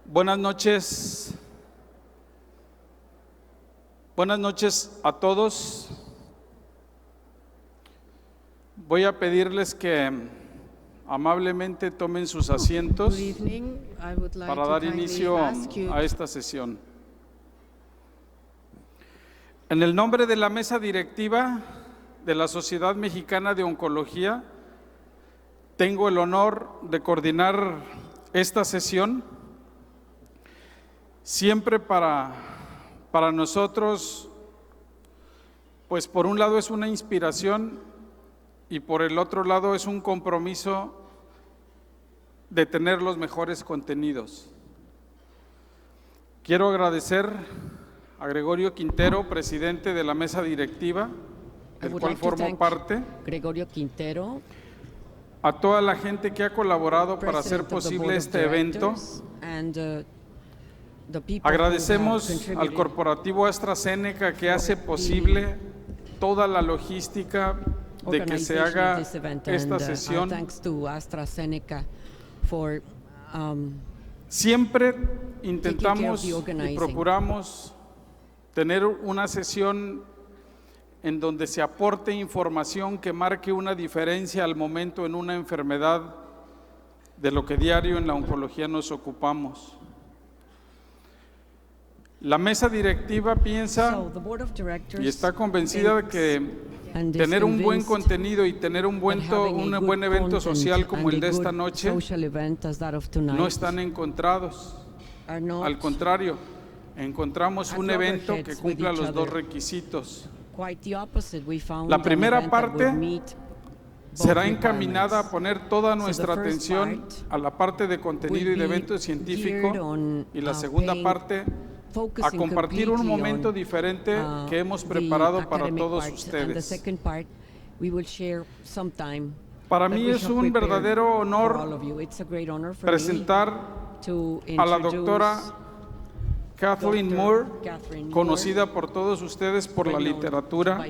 Buenas noches. Buenas noches a todos. Voy a pedirles que amablemente tomen sus asientos para dar inicio a esta sesión. En el nombre de la mesa directiva de la Sociedad Mexicana de Oncología, tengo el honor de coordinar esta sesión. Siempre para nosotros, pues por un lado es una inspiración y por el otro lado es un compromiso de tener los mejores contenidos. Quiero agradecer a Gregorio Quintero, presidente de la mesa directiva, del cual formo parte. Gregorio Quintero, a toda la gente que ha colaborado para hacer posible este evento. Agradecemos al corporativo AstraZeneca que hace posible toda la logística de que se haga esta sesión. Siempre intentamos y procuramos tener una sesión en donde se aporte información que marque una diferencia al momento en una enfermedad de lo que diario en la oncología nos ocupamos. La mesa directiva piensa y está convencida de que tener un buen contenido y tener un buen evento social como el de esta noche no están encontrados. Al contrario, encontramos un evento que cumpla los dos requisitos. La primera parte será encaminada a poner toda nuestra atención a la parte de contenido y de evento científico, y la segunda parte a compartir un momento diferente que hemos preparado para todos ustedes. Para mí es un verdadero honor presentar a la doctora Kathleen Moore, conocida por todos ustedes por la literatura.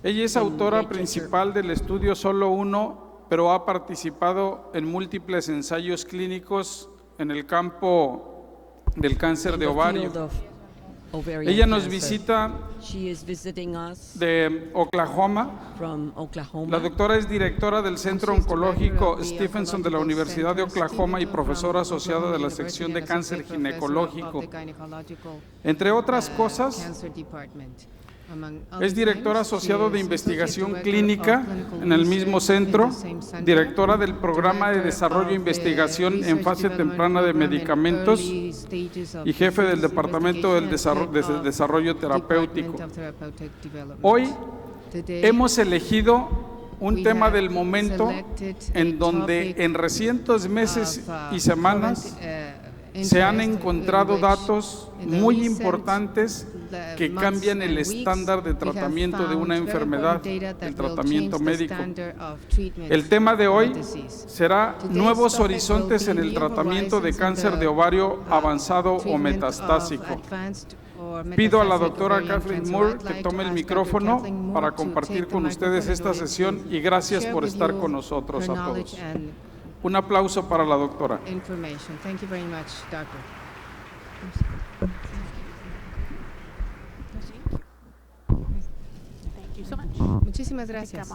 Ella es autora principal del estudio Solo Uno, pero ha participado en múltiples ensayos clínicos en el campo del cáncer de ovario. Ella nos visita de Oklahoma. La doctora es directora del Centro Oncológico Stephenson de la Universidad de Oklahoma y profesora asociada de la sección de cáncer ginecológico. Entre otras cosas, es directora asociada de investigación clínica en el mismo centro, directora del programa de desarrollo e investigación en fase temprana de medicamentos y jefe del departamento del desarrollo terapéutico. Hoy hemos elegido un tema del momento en donde en recientes meses y semanas se han encontrado datos muy importantes que cambian el estándar de tratamiento de una enfermedad, el tratamiento médico. El tema de hoy será nuevos horizontes en el tratamiento de cáncer de ovario avanzado o metastásico. Pido a la doctora Kathleen Moore que tome el micrófono para compartir con ustedes esta sesión y gracias por estar con nosotros a todos. Un aplauso para la doctora. Muchísimas gracias.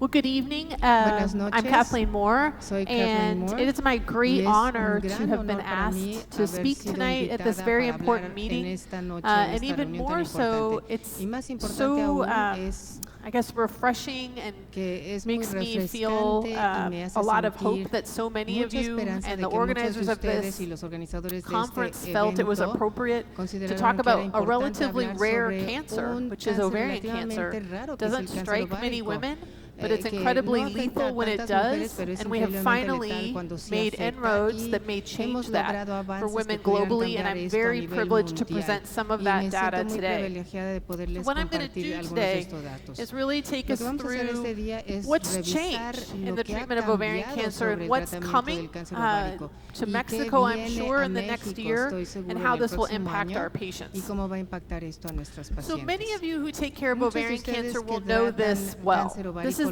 Well, good evening. Buenas noches. I'm Kathleen Moore, Soy Kathleen Moore. and it is my great Es honor un to gran have been honor para mí asked to haber speak sido tonight at this invitada very para important hablar meeting, en esta noche, en and esta even reunión tan more so, importante. it's Y más importante so, aún es I guess, refreshing and que es muy makes me feel refrescante y me hace a lot of sentir hope that so many of mucha you esperanza and de the que muchos de organizers of ustedes this y los organizadores de conference este felt it was evento appropriate to consideraron talk que era about a importante relatively hablar rare sobre cancer, un which is cáncer ovarian cancer. relativamente raro, que es el Doesn't cáncer strike many ovárico. women, but it's Que incredibly no afecta lethal a when it tantas mujeres, does, pero es and we have increíblemente letal finally cuando sí made afecta, inroads y that may change hemos that logrado for avances women que pudieran globally, and cambiar I'm esto a very nivel privileged to mundial. present some of Y that me data siento muy today. privilegiada de poderles What I'm going to compartir do algunos de today estos datos. is really take Lo us que vamos a hacer through este día es what's revisar changed lo in the que ha treatment of ovarian cambiado cancer sobre and el what's tratamiento coming del cáncer ovárico to y qué Mexico, I'm viene sure, a in the next México, year, estoy segura, and en how el this will próximo impact año our y patients. cómo va a impactar esto a nuestras So pacientes. many of you who take care of Muchos de ovarian ustedes cancer que will know tratan this well. cáncer This is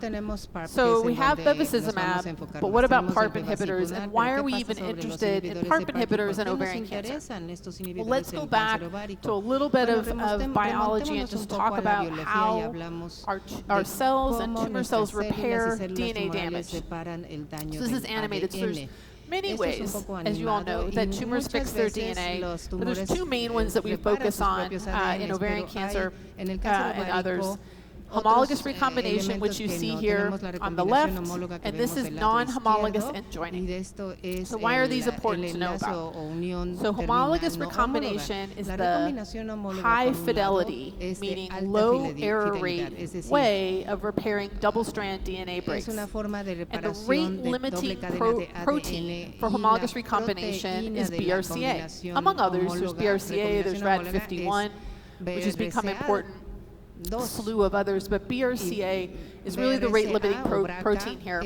tenemos PARP, So que we es en have donde nos vamos a bevacizumab, enfocar but más. what about Tenemos PARP el inhibitors, bevacizumab, and why pero are ¿qué we pasa even sobre los interested in inhibidores PARP de PARP? inhibitors ¿Por in qué nos ovarian cancer? interesan estos Well, inhibidores let's go en back cáncer ovárico? to a little bit Bueno, of biology and remontémonos just un talk poco a la about biología y how hablamos our de cells and cómo tumor nuestras cells células y repair células DNA tumorales damage. reparan el daño So this is del animated. So there's ADN. many Esto es un ways, poco as you all know, animado, that y tumors muchas fix their veces DNA. los But there's tumores two main ones that we reparan focus sus on propios in ADNs, ovarian pero cancer hay, en el cáncer and others. ovárico homologous recombination, which you see here on the left, and this is non-homologous end joining. So why are these important to know about? So homologous recombination is the high fidelity, meaning low error rate way of repairing double-strand DNA breaks. And the rate-limiting protein for homologous recombination is BRCA. Among others, there's BRCA, there's RAD51, which has become important, a slew of others, but BRCA is really the rate-limiting protein here.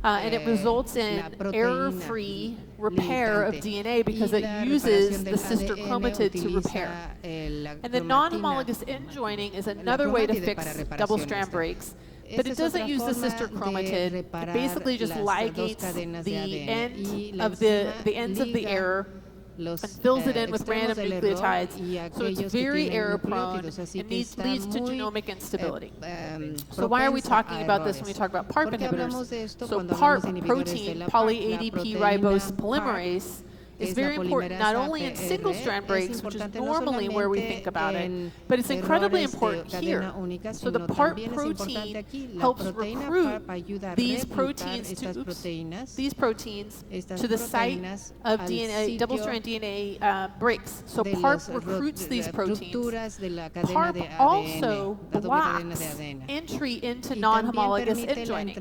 And it results in error-free repair of DNA because it uses the sister chromatid to repair. And the non-homologous end joining is another way to fix double-strand breaks. But it doesn't use the sister chromatid. It basically just ligates the ends of the error and fills it in with random nucleotides. So it's very error prone and leads to genomic instability. So why are we talking about this when we talk about PARP inhibitors? So PARP, protein, poly-ADP ribose polymerase, is very important not only in single-strand breaks, which is normally where we think about it, but it's incredibly important here. So the PARP protein helps recruit these proteins to the site of DNA, double-strand DNA breaks. So PARP recruits these proteins. PARP also blocks entry into non-homologous end joining.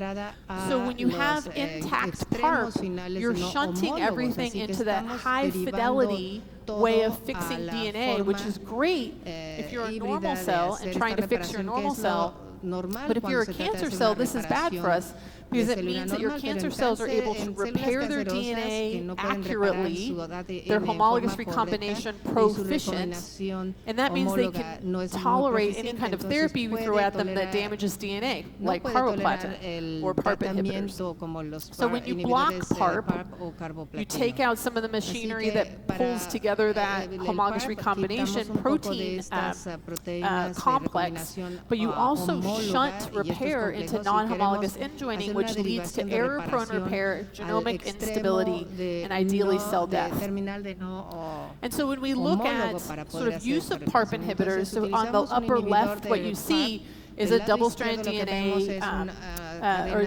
So when you have intact PARP, you're shunting everything into that high fidelity way of fixing DNA, which is great if you're a normal cell and trying to fix your normal cell. But if you're a cancer cell, this is bad for us because it means that your cancer cells are able to repair their DNA accurately, they're homologous recombination proficient, and that means they can tolerate any kind of therapy we throw at them that damages DNA, like carboplatin or PARP inhibitors. So when you block PARP, you take out some of the machinery that pulls together that homologous recombination protein complex, but you also shunt repair into non-homologous end joining, which leads to error-prone repair, genomic instability, and ideally cell death. And so when we look at sort of use of PARP inhibitors, so on the upper left, what you see is a double-strand DNA, or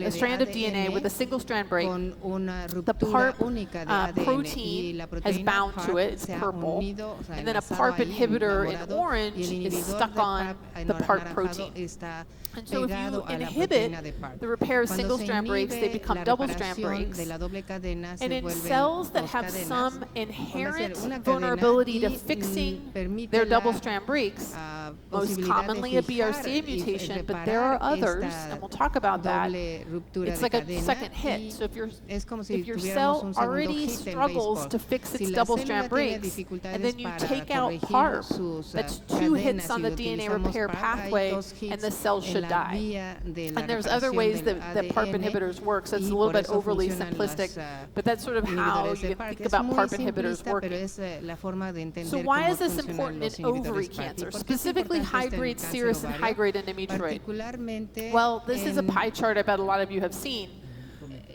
a strand of DNA with a single-strand break. The PARP protein has bound to it, it's purple, and then a PARP inhibitor in orange is stuck on the PARP protein. And so if you inhibit the repair of single-strand breaks, they become double-strand breaks. And in cells that have some inherent vulnerability to fixing their double-strand breaks, most commonly a BRCA mutation, but there are others, and we'll talk about that. It's like a second hit. So if your cell already struggles to fix its double-strand breaks, and then you take out PARP, that's 2 hits on the DNA repair pathway, and the cell should die. And there's other ways that PARP inhibitors work, so it's a little bit overly simplistic, but that's sort of how you can think about PARP inhibitors working. So why is this important in ovary cancer, specifically high-grade serous and high-grade endometrioid? Well, this is a pie chart I bet a lot of you have seen.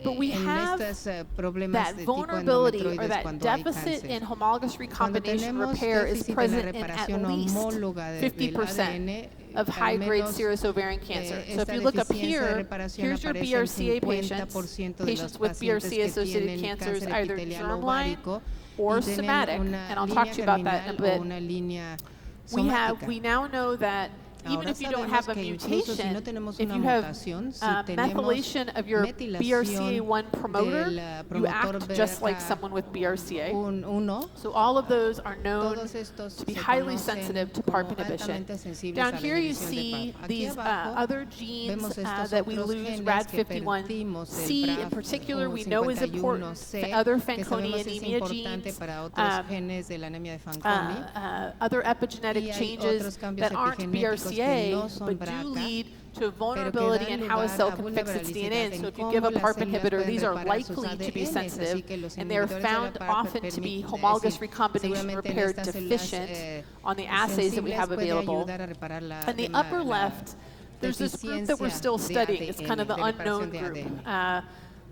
But we have that vulnerability or that deficit in homologous recombination repair is present in at least 50% of high-grade serous ovarian cancer. So if you look up here, here's your BRCA patients with BRCA-associated cancers, either germline or somatic, and I'll talk to you about that in a bit. We now know that even if you don't have a mutation, if you have methylation of your BRCA1 promoter, you act just like someone with BRCA. So all of those are known to be highly sensitive to PARP inhibition. Down here you see these other genes that we lose, RAD51. C in particular we know is important. The other Fanconi anemia genes, other epigenetic changes that aren't BRCA, but do lead to vulnerability in how a cell can fix its DNA. And so if you give a PARP inhibitor, these are likely to be sensitive, and they are found often to be homologous recombination repair deficient on the assays that we have available. On the upper left, there's this group that we're still studying. It's kind of the unknown group.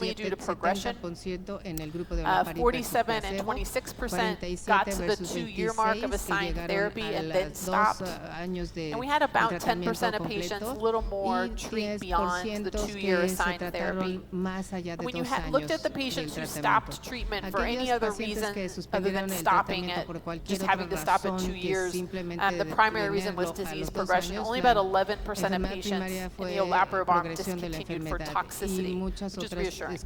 mainly due to progression. 70% en el grupo de olaparib versus 47 and placebo, 26% got to the 47 2-year mark of versus assigned 26 therapy llegaron and a then los stopped. 2 años de And we had about 10% tratamiento of patients, a completo, little more, y treat beyond the 10% 2-year que se assigned therapy. trataron más allá de When you 2 looked años at the del patients who tratamiento. stopped treatment for any Aquellos other pacientes reason que other suspendieron than el stopping tratamiento it, por cualquier just otra having to stop at razón 2 que years, cancers, the primary reason was disease progression. Only about 11% of patients in the olaparib arm discontinued for toxicity, which is reassuring.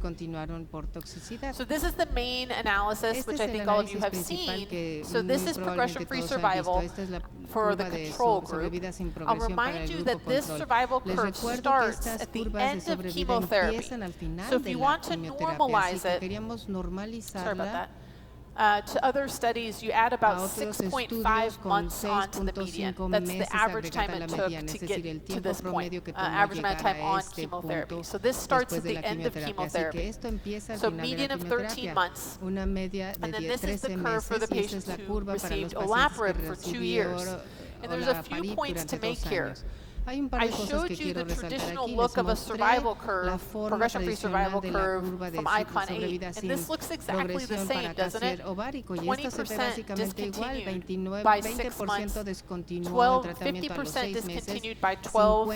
So this is the main analysis, which I think all of you have seen. So this is progression-free survival for the control group. I'll remind you that this survival curve starts at the end of chemotherapy. So if you want to normalize it, sorry about that, to other studies, you add about 6.5 months onto the median. That's the average time it took to get to this point, average amount of time on chemotherapy. So this starts at the end of chemotherapy. So median of 13 months. And then this is the curve for the patients who received olaparib for 2 years. And there's a few points to make here. I showed you the traditional look of a survival curve, progression-free survival curve from ICON 8, and this looks exactly the same, doesn't it? 20% discontinued by 6 months, 50% discontinued by 12,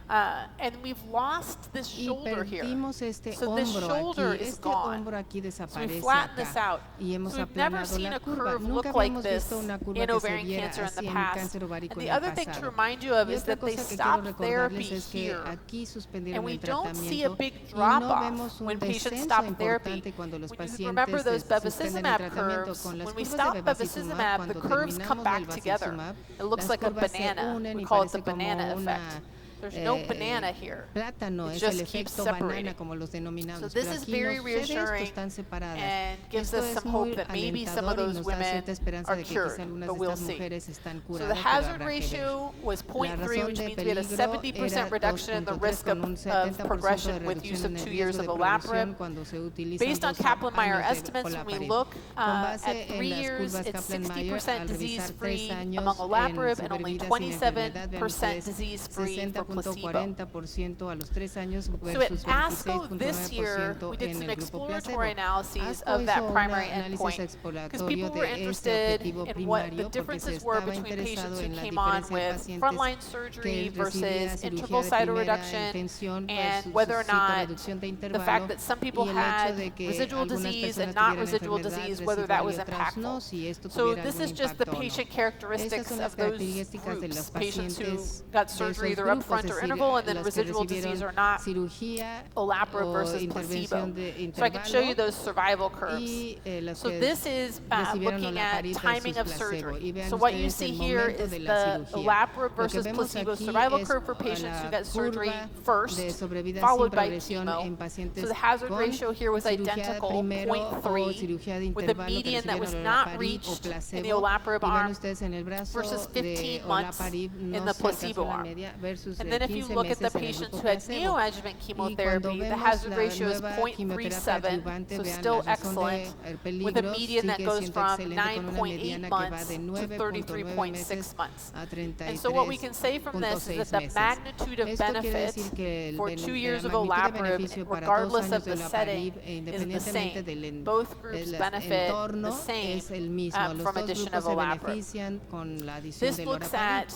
and we've lost this shoulder here. So this shoulder is gone. So we flatten this out. So we've never seen a curve look like this in ovarian cancer in the past. And the other thing to remind you of is that they stopped therapy here. And we don't see a big drop-off when patients stop therapy. When you remember those bevacizumab curves, when we stop bevacizumab, the curves come back together. It looks like a banana. We call it the banana effect. There's no banana here. It just keeps separating. So this is very reassuring and gives us some hope that maybe some of those women are cured, but we'll see. So the hazard ratio was 0.3, which means we had a 70% reduction in the risk of progression with use of 2 years of olaparib. Based on Kaplan-Meier estimates, when we look at 3 years, it's 60% disease-free among olaparib and only 27% disease-free for placebo. So at ASCO this year, we did some exploratory analyses of that primary endpoint because people were interested in what the differences were between patients who came on with frontline surgery versus interval cytoreduction, and whether or not the fact that some people had residual disease and not residual disease, whether that was impactful. So this is just the patient characteristics of those groups, patients who got surgery either upfront or interval, and then residual disease or not, olaparib versus placebo. So I can show you those survival curves. So this is looking at timing of surgery. So what you see here is the olaparib versus placebo survival curve for patients who got surgery first, followed by chemo. So the hazard ratio here was identical, 0.3, with a median that was not reached in the olaparib arm versus 15 months in the placebo arm. And then if you look at the patients who had neoadjuvant chemotherapy, the hazard ratio is 0.37, so still excellent, with a median that goes from 9.8 months to 33.6 months. And so what we can say from this is that the magnitude of benefit for 2 years of olaparib, regardless of the setting, is the same. Both groups benefit the same from addition of olaparib. This looks at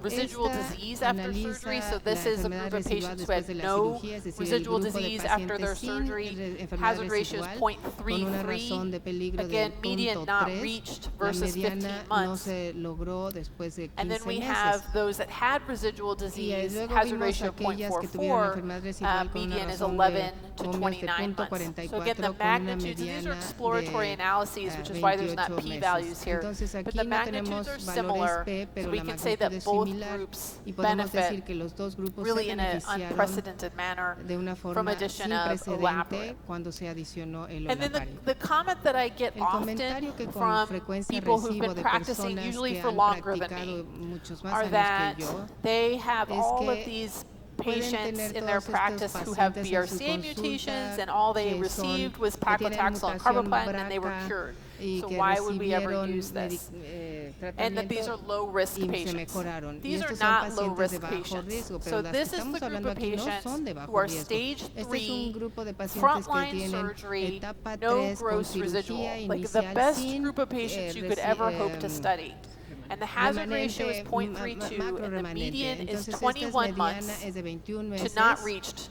residual disease after surgery. So this is a group of patients who had no residual disease after their surgery. Hazard ratio is 0.33. Again, median not reached versus 15 months. And then we have those that had residual disease, hazard ratio 0.44. Median is 11 to 29 months. So again, the magnitudes, these are exploratory analyses, which is why there's not p-values here. But the magnitudes are similar, so we can say that both groups benefit really in an unprecedented manner from addition of olaparib. And then the comment that I get often from people who've been practicing, usually for longer than me, are that they have all of these patients in their practice who have BRCA mutations, and all they received was paclitaxel and carboplatin, and they were cured. So why would we ever use this? And that these are low-risk patients. These are not low-risk patients. So this is the group of patients who are stage 3, frontline surgery, no gross residual. Like the best group of patients you could ever hope to study. And the hazard ratio is 0.32, and the median is 21 months to not reached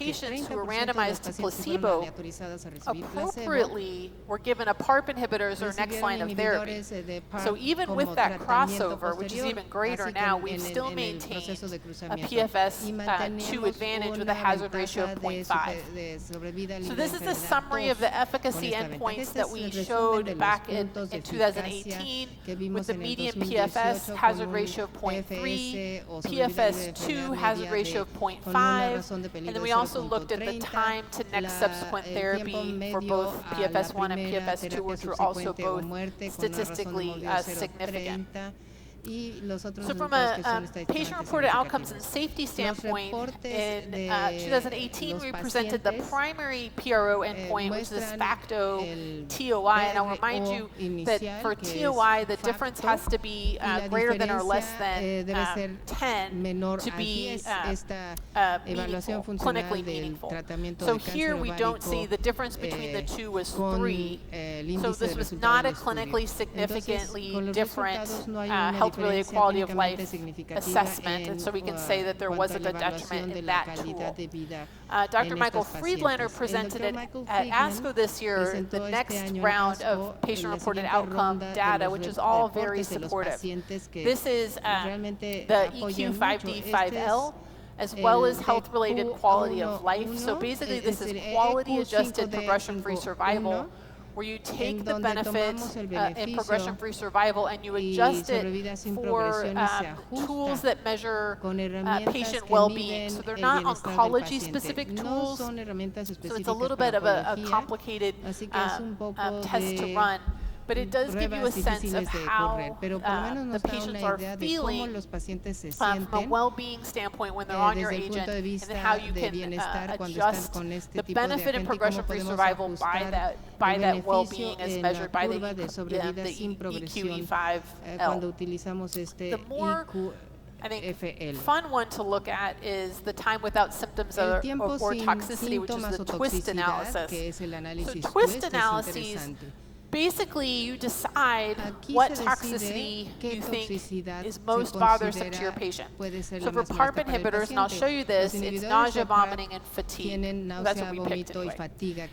patients who were randomized to placebo appropriately were given a PARP inhibitors or next line of therapy. So even with that crossover, which is even greater now, we've still maintained a PFS2 advantage with a hazard ratio of 0.5. So this is the summary of the efficacy endpoints that we showed back in 2018 with the median PFS hazard ratio of 0.3, PFS2 hazard ratio of 0.5, and then we also looked at the time to next subsequent therapy for both PFS1 and PFS2, which were also both statistically significant. So from a patient-reported outcomes and safety standpoint, in 2018 we presented the primary PRO endpoint, which is FACTO TOI, and I'll remind you that for TOI the difference has to be greater than or less than 10 to be meaningful, clinically meaningful. So here we don't see the difference between the two was 3, so this was not a clinically significantly different health-related quality of life assessment, and so we can say that there wasn't a detriment in that tool. Dr. Michael Friedlander presented at ASCO this year the next round of patient-reported outcome data, which is all very supportive. This is the EQ5D5L, as well as health-related quality of life. So basically this is quality-adjusted progression-free survival, where you take the benefit in progression-free survival and you adjust it for tools that measure patient well-being. So they're not oncology-specific tools, so it's a little bit of a complicated test to run. But it does give you a sense of how the patients are feeling from a well-being standpoint when they're on your agent, and then how you can adjust the benefit in progression-free survival by that well-being as measured by the EQ-E5L. The more I think fun one to look at is the time without symptoms or toxicity, which is the twist analysis. So twist analyses, basically, you decide what toxicity you think is most bothersome to your patient. So for PARP inhibitors, and I'll show you this, it's nausea, vomiting, and fatigue. That's what we picked anyway.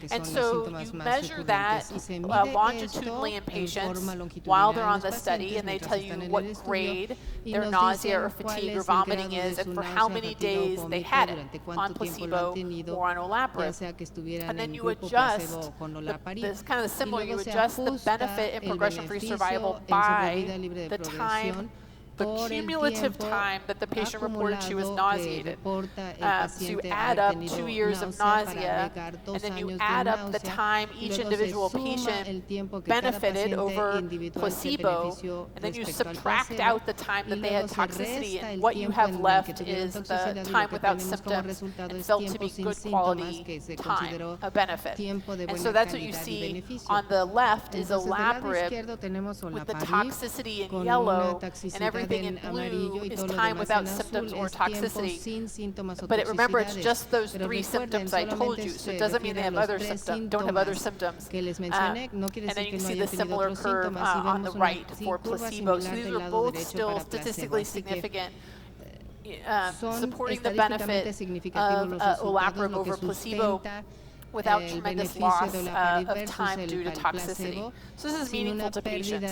And so you measure that longitudinally in patients while they're on the study, and they tell you what grade their nausea or fatigue or vomiting is, and for how many days they had it on placebo or on olaparib. And then you adjust, this kind of similar, you adjust the benefit in progression-free survival by the time, the cumulative time that the patient reported she was nauseated. So you add up 2 years of nausea, and then you add up the time each individual patient benefited over placebo, and then you subtract out the time that they had toxicity, and what you have left is the time without symptoms and felt to be good quality time of benefit. And so that's what you see on the left is olaparib with the toxicity in yellow, and everything in blue is time without symptoms or toxicity. But remember, it's just those 3 symptoms I told you, so it doesn't mean they have other symptoms, don't have other symptoms. And then you can see the similar curve on the right for placebo. So these are both still statistically significant, supporting the benefit of olaparib over placebo without tremendous loss of time due to toxicity. So this is meaningful to patients.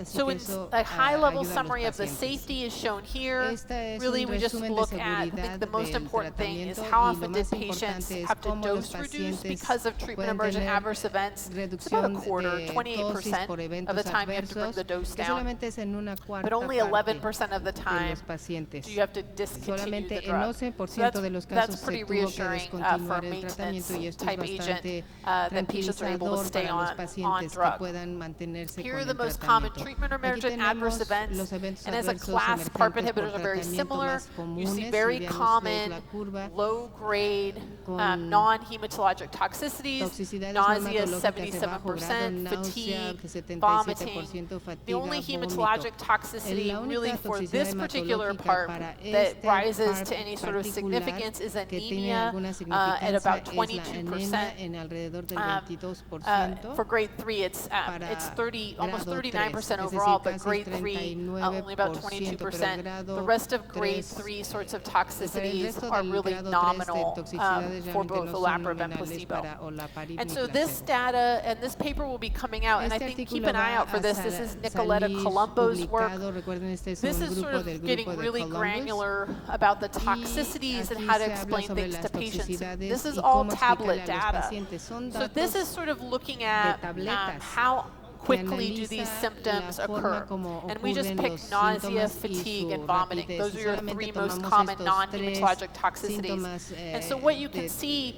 So in a high-level summary of the safety is shown here. Really, we just look at, I think the most important thing is how often did patients have to dose reduce because of treatment-emergent adverse events. It's about a quarter, 28% of the time you have to bring the dose down, but only 11% of the time do you have to discontinue the drug. So that's pretty reassuring for a maintenance type agent that patients are able to stay on drug. Here are the most common treatment-emergent adverse events, and as a class, PARP inhibitors are very similar. You see very common, low-grade, non-hematologic toxicities, nausea 77%, fatigue, vomiting. The only hematologic toxicity really for this particular PARP that rises to any sort of significance is anemia at about 22%. For grade 3, it's 30, almost 39% overall, but grade 3 only about 22%. The rest of grade 3 sorts of toxicities are really nominal for both olaparib and placebo. And so this data and this paper will be coming out, and I think keep an eye out for this. This is Nicoletta Colombo's work. This is sort of getting really granular about the toxicities and how to explain things to patients. This is all tablet data. So this is sort of looking at how quickly do these symptoms occur. And we just picked nausea, fatigue, and vomiting. Those are your 3 most common non-hematologic toxicities. And so what you can see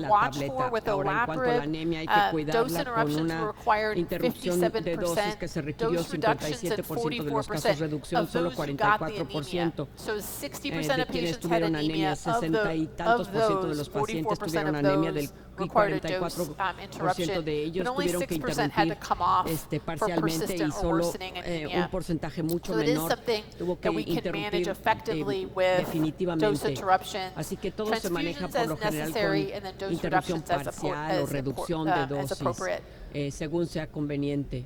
la watch tableta. for with Ahora, en cuanto a la anemia, hay que dose cuidarla con interruptions una required interrupción de dosis que se 57%, requirió dose reductions in 57% de los casos, 44%, reducción of solo those who got the anemia. 44%. So 60% De of quienes patients had tuvieron anemia. anemia, 60 y tantos por ciento de los pacientes tuvieron anemia, del y 44% de ellos tuvieron que interrumpir parcialmente y solo un porcentaje mucho menor tuvo que interrumpir definitivamente. Así que todo se maneja por lo general con interrupción parcial o reducción de dosis, según sea conveniente.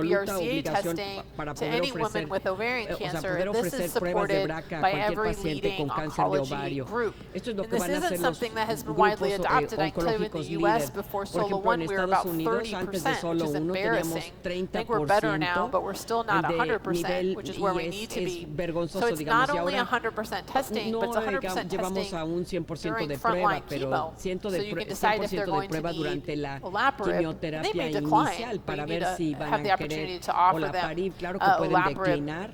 absoluta BRCA obligación testing para to poder any woman ofrecer, with ovarian o sea, cancer. poder And this ofrecer is pruebas de supported BRCA a by cualquier every paciente leading con cáncer de oncology ovario. group. Esto es lo And que this van a hacer isn't los something that has been grupos widely adopted. I tell you, in the oncológicos U.S. líder. before Por Solo ejemplo, en One, we were about Estados Unidos, antes de 30%, Solo which is 1 teníamos embarrassing. I think we're 30% better now, but we're still not de 100%, nivel, which is where we y need to es be. So vergonzoso, it's digamos, not y only ahora 100% testing, no but it's 100% llevamos testing a un 100% during de prueba, frontline pero chemo. 100% So de, you can decide if 100% they're de going to prueba need durante la olaparib. They quimioterapia may decline, inicial but para you need ver si to van have the a opportunity querer to offer them olaparib. Claro que pueden olaparib declinar.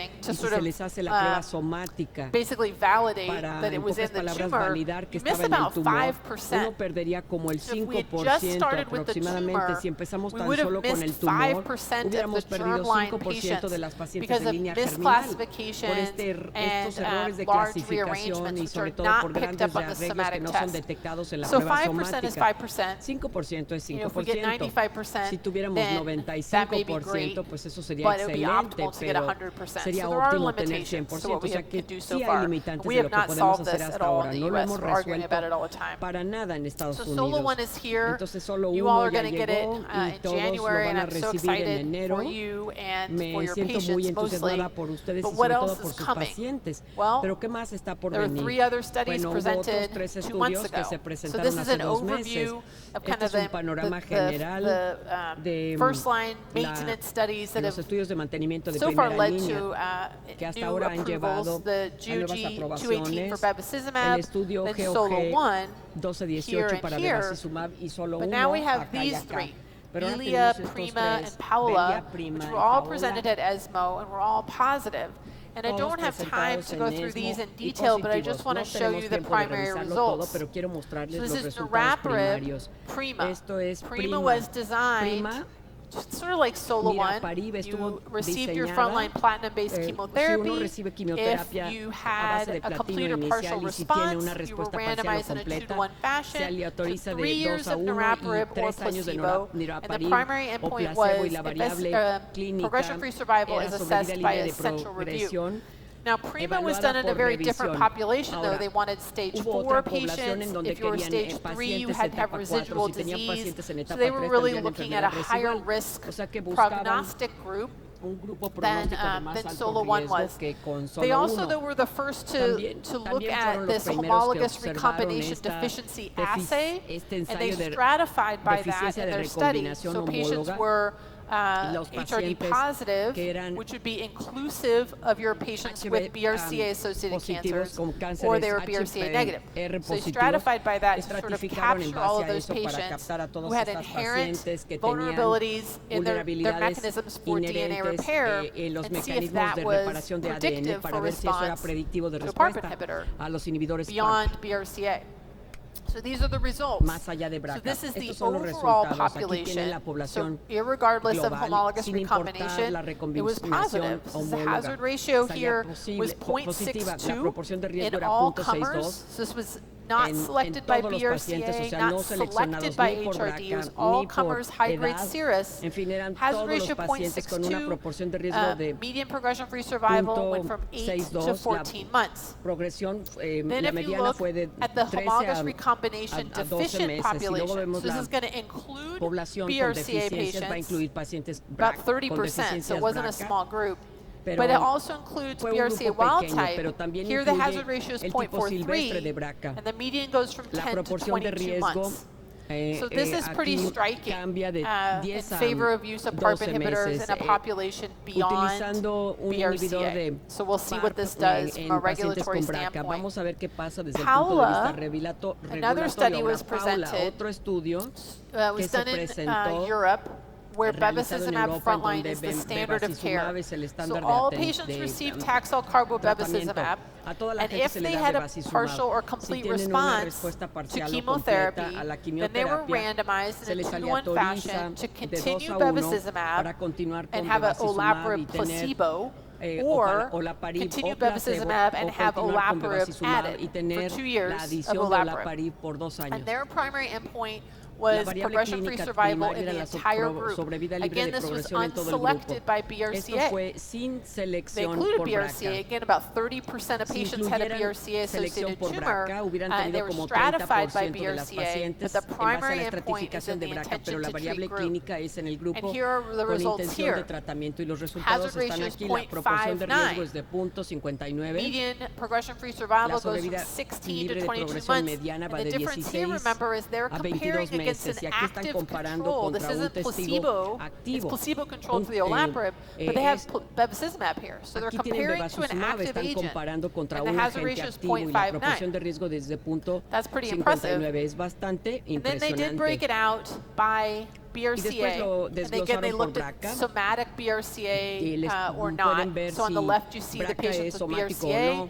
testing to y si sort se of les hace la prueba somática basically validate para, that it en was in pocas the palabras, tumor, validar que you miss estaba en el about tumor, 5%. uno perdería como el So if we had 5% just started with the aproximadamente. tumor, Si empezamos we tan would have solo con el missed tumor, 5% of hubiéramos the perdido germline 5% de las patients pacientes because en of línea germinal por misclassifications estos and errores de large clasificación rearrangements y which sobre are todo not por picked grandes up on the arreglos que somatic no no son test. detectados en la So prueba 5% is somática. 5%. 5% es You know, if we get 5%. 95%, Si tuviéramos then that may be great, 95%, pues eso sería but it would be excelente, optimal to get pero 100%. sería So there are óptimo tener limitations to 100%. what O we sea que can do so sí hay far. limitantes We de have lo que not podemos solved hacer this at hasta all ahora. in the No lo US. hemos We're arguing about it resuelto all the time. para nada en Estados So Solo Unidos. 1 is here. Entonces solo You all uno are ya going to get it llegó y in todos lo January, van and a I'm so recibir en excited enero. for you and Me for your siento muy patients mostly. entusiasmada por ustedes But y what sobre todo else por is sus coming? pacientes. Well, Pero ¿qué más está por there were venir? 3 other studies Bueno, hubo otros presented 3 2 months estudios que ago. se So presentaron this is hace an 2 meses. overview of kind Este of es un panorama general de first line maintenance studies that los have estudios de mantenimiento de so far primera led línea to que hasta new ahora han llevado approvals, the a nuevas GOG 218 for aprobaciones. El bevacizumab, estudio then GOG Solo 1, 1218 para here. bevacizumab y solo But uno now we have acá y these acá. 3. Pero ahora Elia, tenemos estos Prima, tres, and Paula, Belia, Prima which y were all Paola, presented at ESMO and were all positive. And I todos don't have time presentados to go en through ESMO these in y detail, but I positivos. just want No to show tenemos you the tiempo de primary revisarlo todo, results. pero quiero mostrarles So los this is resultados niraparib, primarios. Prima. Esto es Prima was designed Prima, sort of like Solo 1. niraparib estuvo You received your diseñada, frontline platinum-based si uno chemotherapy. recibe If quimioterapia you a base had de a complete platino or partial inicial y si tiene una response, you were respuesta parcial o randomized in a completa, 2-to-1 se fashion aleatoriza to de 3 years 2 a of 1 y niraparib or 3 años de placebo. And the niraparib primary o endpoint placebo y was la variable clínica progression-free survival era is sobrevida assessed by libre a de central review. progresión. Now, Prima was evaluada done in a por very different revisión. population, though. Ahora, They wanted stage hubo 4 otra población en patients. donde If you were querían stage 3, you pacientes had to have etapa 4. residual Si tenían disease. pacientes en So etapa they were 3 really tendrían looking at a enfermedad higher residual. risk O sea que buscaban prognostic group un grupo than, pronóstico de más than alto Solo 1 riesgo was. que con They solo also, uno. though, were the first to look También at fueron los this primeros que homologous observaron recombination esta deficiency assay, este and they ensayo de stratified by that deficiencia in de their study. recombinación So patients homóloga. were Los HRD pacientes positive, que eran which would be inclusive of your patients with BRCA-associated positivos cancers, con or they cánceres were BRCA HPR negative. So they positivos, stratified by that to sort of estratificaron en capture all base of a those eso para patients captar a todas who had estas inherent pacientes que tenían vulnerabilities in their vulnerabilidades mechanisms for DNA inherentes repair, en los and see if mecanismos that de was reparación de ADN predictive para for ver si eso era response predictivo de to a PARP respuesta inhibitor a los inhibidores beyond PARP. BRCA. So these are the results. Más allá de BRCA. So this is the Estos son los overall resultados. Aquí tienen la population. población So irregardless of global, homologous sin importar recombination, la it was recombinación positive. So the homóloga. hazard ratio Salía here was positiva. La 0.62 proporción de riesgo in era all 0.62. comers. So this was not en selected by todos los pacientes, o BRCA, sea, not no selected seleccionados by ni por HRD. It was BRCA all ni por comers high-grade edad. serous. En fin, eran Hazard todos ratio los pacientes con una 0.62. proporción de riesgo de Median progression-free survival went from 8 to 0.62. 14 months. Progresión, Then la if you mediana look fue de at the 13 homologous recombination a 12 deficient meses. Y luego population, vemos so this la is going to include población con BRCA deficiencias, va a patients, incluir pacientes about con 30%, so deficiencias it wasn't a BRCA. small group. Pero But it also includes fue un BRCA grupo wild pequeño, pero type. también Here the incluye hazard ratio is el tipo silvestre de 0.43, BRCA. and the median goes from La 10 to proporción de 22 riesgo months. So this is pretty aquí striking cambia de in 10 a favor of use of PARP 12 inhibitors meses, in a population beyond utilizando un inhibidor BRCA. de So we'll see PARP what this does en from a pacientes regulatory con BRCA. standpoint. Vamos a ver qué pasa desde el punto de Paula, vista another study regulatorio. was Ahora, Paula, presented, otro estudio que was se done in presentó Europe, where realizado en bevacizumab Europa, en frontline donde is the standard of care. bevacizumab es el So estándar all de patients de receive Taxol carbobevacizumab, a toda la and gente if se le they da had a bevacizumab. partial or Si complete tienen una response respuesta to parcial o chemotherapy, completa a la then they were quimioterapia, randomized se in a les 2-to-1 aleatoriza fashion to de 2 continue a 1 bevacizumab para continuar con and have a bevacizumab y olaparib tener placebo, or or olaparib continue o placebo, bevacizumab and o have continuar con olaparib bevacizumab added y for tener 2 la years of adición de olaparib. olaparib por 2 años. And their primary endpoint La was variable progression-free clínica survival primaria in era the la entire group. sobrevida libre Again, de this was progresión en todo el unselected by grupo. Esto BRCA. fue sin They selección included por BRCA. BRCA. Again, about 30% of Si patients had a incluyeran selección BRCA-associated por tumor, BRCA, hubieran and they tenido were como stratified by 30% de las BRCA, but pacientes the en base a primary la endpoint is estratificación in de the BRCA, pero intention la to variable treat group. clínica es en el grupo And here are the con results intención here. de tratamiento y los resultados Hazard están ratio is aquí. La proporción de 0.59. riesgo es de 0.59. Median progression-free survival La goes from sobrevida 16 libre to de 22 progresión months. mediana And va the de difference here, 16 remember, is they're a comparing 22 against meses. an Y aquí están active comparando control. This contra un isn't testigo placebo. It's activo. placebo-controlled for the olaparib, but they have bevacizumab here. So they're Aquí tienen comparing to an bevacizumab, active están agent. comparando contra And the un hazard agente ratio is activo y la 0.59. proporción de riesgo desde That's pretty 0.59 es bastante And then they did break impresionante. it out by después BRCA. lo And again, they desglosaron por looked at BRCA. somatic Y les BRCA or pueden not. ver So on the si left, you see the BRCA patients es with somático o BRCA. no.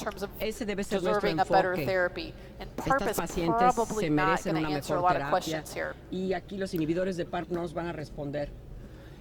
terms of ese debe ser nuestro deserving a better enfoque. therapy. And PARP Estas is pacientes probably se not merecen going una to answer a mejor lot of terapia questions here. y aquí los inhibidores de PARP no nos van a responder.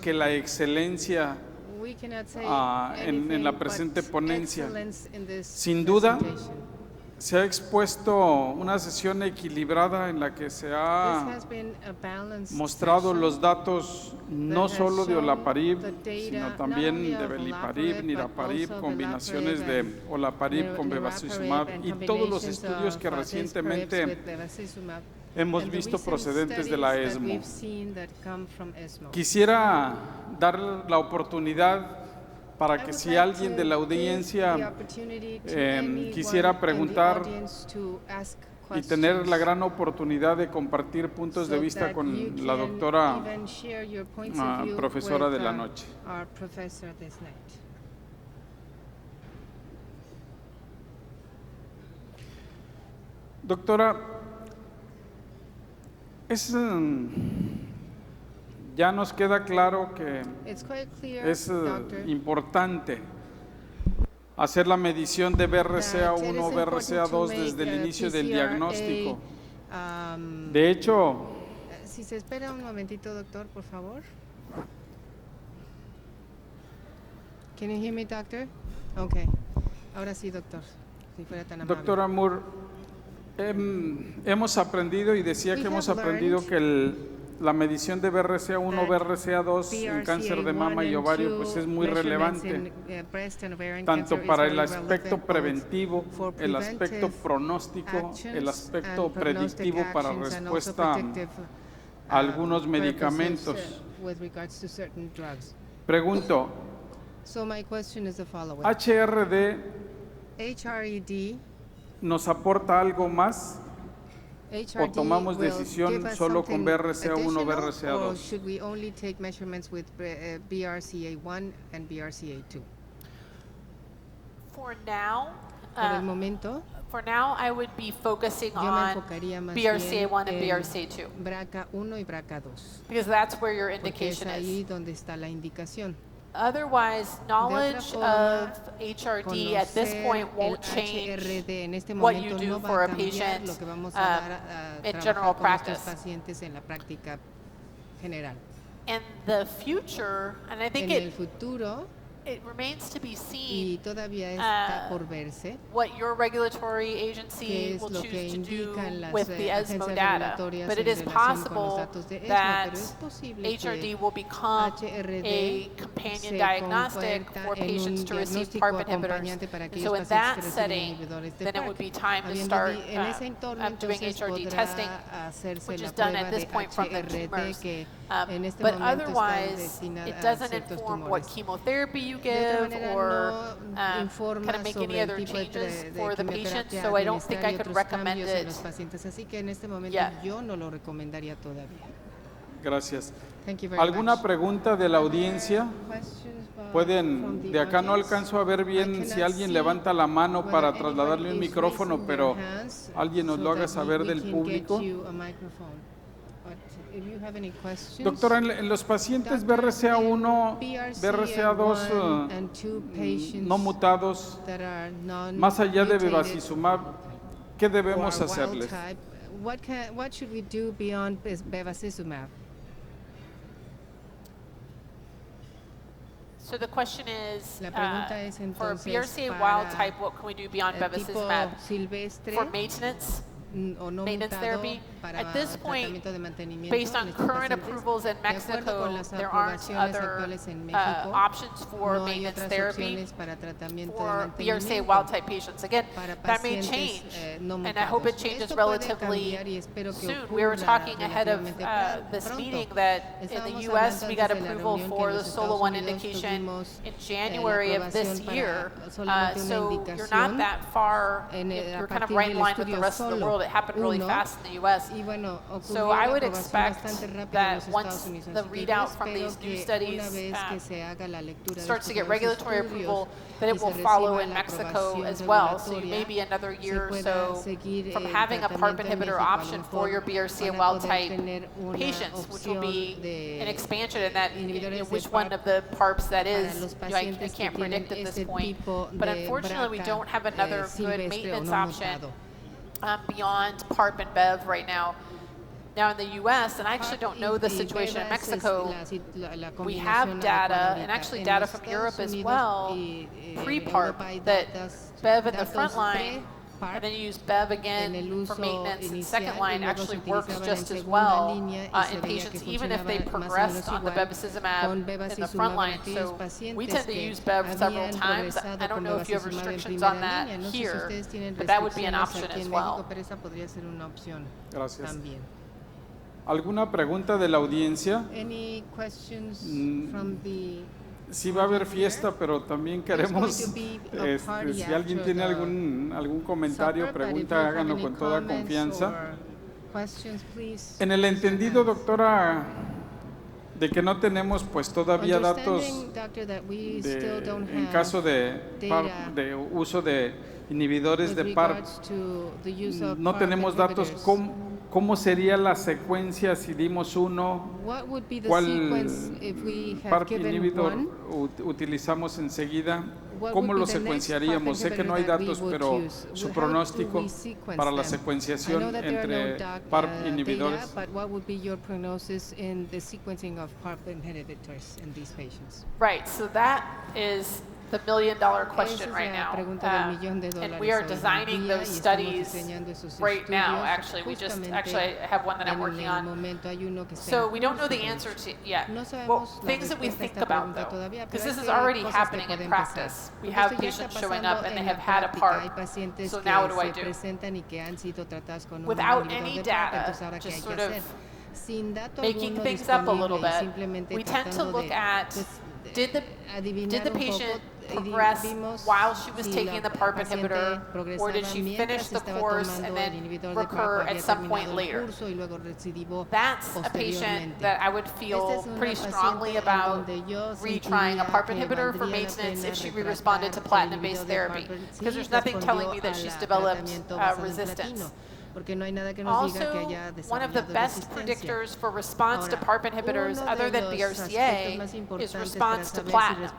que la excelencia We cannot say en la anything presente but ponencia. excellence in this Sin duda, presentation. se ha expuesto una sesión equilibrada en la que se ha mostrado los datos no solo de olaparib, sino también de beliparib, niraparib, combinaciones de olaparib con bevacizumab y todos los estudios que recientemente hemos visto procedentes de la ESMO. Quisiera dar la oportunidad para que si alguien de la audiencia quisiera preguntar y tener la gran oportunidad de compartir puntos de vista con la doctora profesora de la noche. Doctora, ya nos queda claro que es importante hacer la medición de BRCA1 o BRCA2 desde el inicio del diagnóstico. De hecho, si se espera un momentito, doctor, por favor. Can you hear me, doctor? Okay. Ahora sí, doctor. Si fuera tan amable. Doctora Moore, hemos aprendido y decía que hemos aprendido que la medición de BRCA1 o BRCA2 en cáncer de mama y ovario pues es muy relevante, tanto para el aspecto preventivo, el aspecto pronóstico, el aspecto predictivo para respuesta a algunos medicamentos. Pregunto, ¿HRD nos aporta algo más? ¿O tomamos decisión solo con BRCA1 o BRCA2? For now, Por el momento, I would be focusing yo me on enfocaría más BRCA1 and bien en BRCA2 BRCA1 y BRCA2, because that's where your porque es indication ahí is. donde está la indicación. Otherwise, knowledge forma, of HRD at this Conocer point el won't change HRD en este what you momento do no va for a a cambiar patient lo que vamos a dar a in trabajar general con nuestros practice. pacientes en la práctica general. In the future, and I think En el futuro, it remains to be y seen todavía está por verse, what your regulatory agency qué es will lo choose que to do indican las with the ESMO agencias data. regulatorias But it en is relación con los possible datos de ESMO, that pero es posible HRD que will become HRD a companion se diagnostic convierta for en un patients to receive diagnóstico PARP inhibitors. acompañante para And aquellos so in pacientes that que reciben setting, inhibidores de then it PARP. would be time to Habiendo start en ese entorno, doing entonces HRD podrá testing, hacerse which la is done prueba at this de point from the HRD tumors. que en este But momento está otherwise, destinada it a doesn't ciertos inform what tumores. chemotherapy you De otra give manera, or no informa kind of make any sobre el other tipo de changes de for the patient, quimioterapia so I don't think I administrar y could otros recommend cambios en it. los pacientes, así que en este momento Yeah. yo no lo recomendaría todavía. Gracias. Thank you very ¿Alguna much. pregunta de la audiencia? Questions from Pueden, the de acá no audience? alcanzo a ver I bien si cannot alguien see levanta la mano whether para anybody trasladarle un is micrófono, raising pero their hands alguien nos so lo haga that saber we del can público. get you a microphone. But if you have any questions, Doctora, en los pacientes Doctor, BRCA1, BRCA2 BRCA1 and 2 patients no mutados, that are más allá de non-mutated bevacizumab, ¿qué or debemos wild hacerles? type, what should we do beyond bevacizumab? So the question is, La pregunta es for entonces BRCA para wild type, what can we do beyond tipo bevacizumab? silvestre For maintenance, o no maintenance mutado therapy, para at this point, tratamiento de mantenimiento based en on estos current pacientes. approvals in De acuerdo con Mexico, las there aren't aprobaciones other actuales en México, options for no hay maintenance otras therapy opciones para tratamiento de for BRCA mantenimiento wild type patients. Again, para that may pacientes change, no and I hope it mutados. changes Esto puede relatively cambiar y espero que soon. We were ocurra talking ahead of relativamente this pronto. meeting that in the Estábamos U.S. hablando we got antes de la approval reunión que for en the los solo Estados one Unidos indication tuvimos, in January of this aprobación para year. solamente una So you're not indicación that far. en You're a kind of partir right in del line with the estudio rest of the solo world. It happened really uno, fast in the U.S. y bueno, So ocurrió I la would aprobación expect bastante rápido en that los Estados once Unidos. the Así que yo readout from espero these new que studies una vez que se haga la lectura de starts to estos get nuevos regulatory estudios approval, that y it se will follow reciba in la Mexico aprobación as well. So regulatoria, maybe another se year or pueda so seguir from el having a PARP tratamiento en inhibitor México, a lo option mejor for your BRCA van a wild poder type tener una patients, which will opción be de an expansion in that, inhibidores de which one PARP of the PARPs that para is. los I pacientes que can't tienen predict at this ese point. tipo But de unfortunately, we BRCA don't have another good silvestre o maintenance no option mutado. beyond PARP and Bev right now. Now in the U.S., and I actually don't know the situation in Mexico, we have data, and actually data from Europe as well, pre-PARP, that Bev in the front line and then you use Bev again for maintenance, and second line actually works just as well in patients, even if they progress on the bevacizumab in the front line. So we tend to use Bev several times. I don't know if you have restrictions on that here, but that would be an option as well. Gracias. ¿Alguna pregunta de la audiencia? Sí va a haber fiesta, pero también queremos, si alguien tiene algún comentario, pregunta, háganlo con toda confianza. En el entendido, doctora, de que no tenemos pues todavía datos en caso de uso de inhibidores de PARP, no tenemos datos. ¿Cómo sería la secuencia si dimos uno? ¿Cuál PARP inhibidor utilizamos enseguida? ¿Cómo lo secuenciaríamos? Sé que no hay datos, pero su pronóstico para la secuenciación entre PARP inhibidores. Right, so that is the million-dollar question right now, and we are designing those studies right now. Actually, I have one that I'm working on. So we don't know the answer to yet. Well, things that we think about though, because this is already happening in practice. We have patients showing up and they have had a PARP. So now what do? Without any data, just sort of making things up a little bit, we tend to look at did the patient progress while she was taking the PARP inhibitor, or did she finish the course and then recur at some point later? That's a patient that I would feel pretty strongly about retrying a PARP inhibitor for maintenance if she responded to platinum-based therapy, because there's nothing telling me that she's developed resistance. Also, one of the best predictors for response to PARP inhibitors other than BRCA is response to platinum.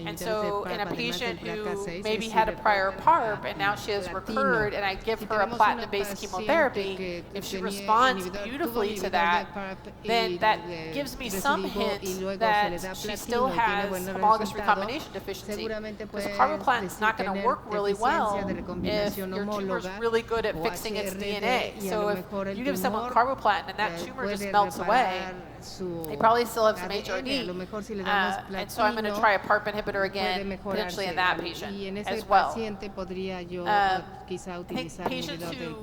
And so in a patient who maybe had a prior PARP and now she has recurred and I give her a platinum-based chemotherapy, if she responds beautifully to that, then that gives me some hint that she still has homologous recombination deficiency, because carboplatin is not going to work really well if your tumor is really good at fixing its DNA. So if you give someone carboplatin and that tumor just melts away, they probably still have some HRD. And so I'm going to try a PARP inhibitor again, potentially in that patient as well. I think patients who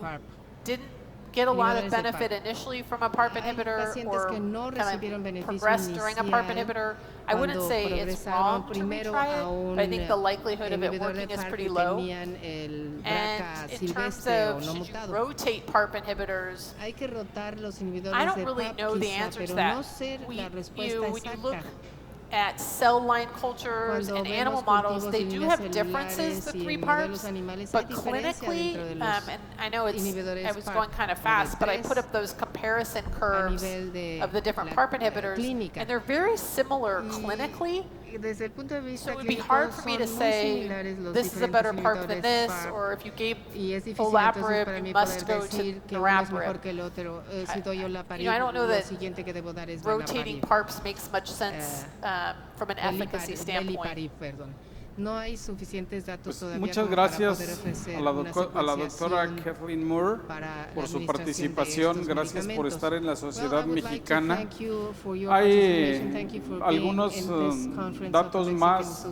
didn't get a lot of benefit initially from a PARP inhibitor or kind of progress during a PARP inhibitor, I wouldn't say it's wrong to retry it, but I think the likelihood of it working is pretty low. And in terms of should you rotate PARP inhibitors, I don't really know the answer to that. When you look at cell line cultures and animal models, they do have differences, the three PARPs, but clinically, and I know I was going kind of fast, but I put up those comparison curves of the different PARP inhibitors, and they're very similar clinically. So it would be hard for me to say this is a better PARP than this, or if you gave olaparib, you must go to niraparib. I don't know that rotating PARPs makes much sense from an efficacy standpoint. Pues muchas gracias a la doctora Kathleen Moore por su participación. Gracias por estar en la Sociedad Mexicana. Hay algunos datos más.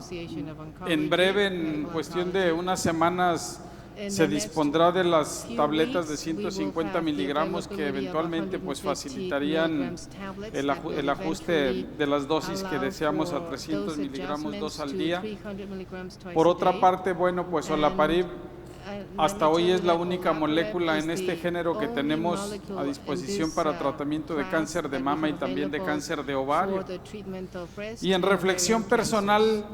En breve, en cuestión de unas semanas, se dispondrá de las tabletas de 150 miligramos que eventualmente pues facilitarían el ajuste de las dosis que deseamos a 300 miligramos 2 al día. Por otra parte, bueno, pues olaparib hasta hoy es la única molécula en este género que tenemos a disposición para tratamiento de cáncer de mama y también de cáncer de ovario. Y en reflexión personal,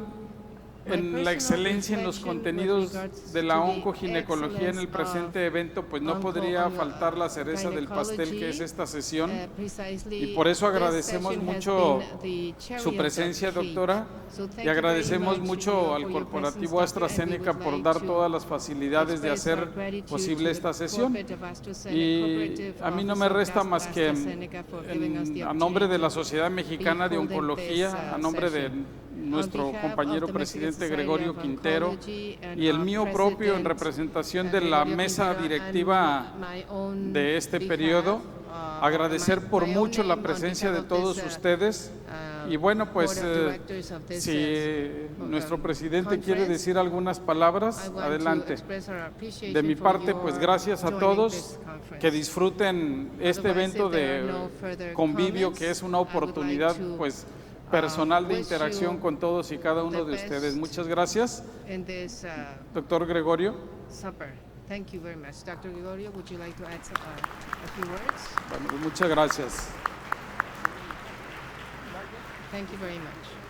en la excelencia en los contenidos de la oncoginecología en el presente evento, pues no podría faltar la cereza del pastel que es esta sesión, y por eso agradecemos mucho su presencia, doctora, y agradecemos mucho al corporativo AstraZeneca por dar todas las facilidades de hacer posible esta sesión. Y a mí no me resta más que a nombre de la Sociedad Mexicana de Oncología, a nombre de nuestro compañero presidente Gregorio Quintero y el mío propio en representación de la mesa directiva de este periodo, agradecer por mucho la presencia de todos ustedes. Y bueno, pues si nuestro presidente quiere decir algunas palabras, adelante. De mi parte, pues gracias a todos, que disfruten este evento de convivio, que es una oportunidad pues personal de interacción con todos y cada uno de ustedes. Muchas gracias. Doctor Gregorio. Thank you very much. Dr. Gregorio, would you like to add a few words? Bueno, muchas gracias. Thank you very much.